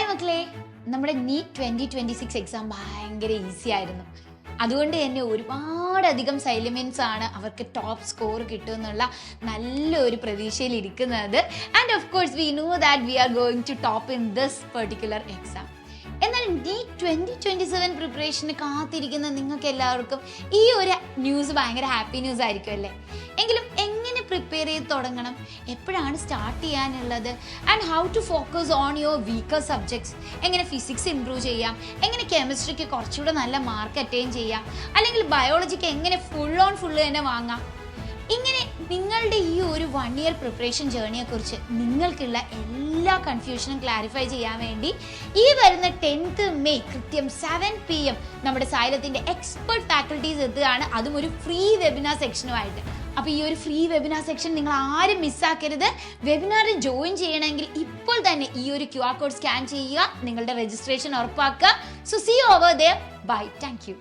മക്കളെ, നമ്മുടെ NEET 2026 exam ഭയങ്കര ഈസി ആയിരുന്നു. അതുകൊണ്ട് തന്നെ ഒരുപാടധികം സൈലമെൻസ് ആണ് അവർക്ക് ടോപ്പ് സ്കോർ കിട്ടുമെന്നുള്ള നല്ലൊരു പ്രതീക്ഷയിൽ ഇരിക്കുന്നത്. And of course we know that we are going to top in this particular exam. എന്നാൽ നീറ്റ് 2027 പ്രിപ്പറേഷന് കാത്തിരിക്കുന്ന നിങ്ങൾക്ക് എല്ലാവർക്കും ഈ ഒരു ന്യൂസ് ഭയങ്കര ഹാപ്പി ന്യൂസ് ആയിരിക്കും അല്ലേ? എങ്കിലും എങ്ങനെ പ്രിപ്പയർ ചെയ്ത് തുടങ്ങണം, എപ്പോഴാണ് സ്റ്റാർട്ട് ചെയ്യാനുള്ളത്, and how to focus on your weaker subjects, എങ്ങനെ ഫിസിക്സ് ഇംപ്രൂവ് ചെയ്യാം, എങ്ങനെ കെമിസ്ട്രിക്ക് കുറച്ചുകൂടെ നല്ല മാർക്ക് അറ്റൈൻ ചെയ്യാം, അല്ലെങ്കിൽ ബയോളജിക്ക് എങ്ങനെ ഫുൾ തന്നെ വാങ്ങാം. ഇങ്ങനെ നിങ്ങളുടെ ഈ ഒരു 1 year പ്രിപ്പറേഷൻ ജേർണിയെക്കുറിച്ച് നിങ്ങൾക്കുള്ള എല്ലാ കൺഫ്യൂഷനും ക്ലാരിഫൈ ചെയ്യാൻ വേണ്ടി ഈ വരുന്ന 10th May കൃത്യം 7 PM നമ്മുടെ സൈലത്തിൻ്റെ എക്സ്പെർട്ട് ഫാക്കൽറ്റീസ് എത്തുകയാണ്, അതും ഒരു ഫ്രീ വെബിനാർ സെക്ഷനുമായിട്ട്. അപ്പോൾ ഈ ഒരു ഫ്രീ വെബിനാർ സെക്ഷൻ നിങ്ങൾ ആരും മിസ്സാക്കരുത്. വെബിനാറിൽ ജോയിൻ ചെയ്യണമെങ്കിൽ ഇപ്പോൾ തന്നെ ഈ ഒരു QR കോഡ് സ്കാൻ ചെയ്യുക, നിങ്ങളുടെ രജിസ്ട്രേഷൻ ഉറപ്പാക്കുക. So see you over there. Bye. Thank U.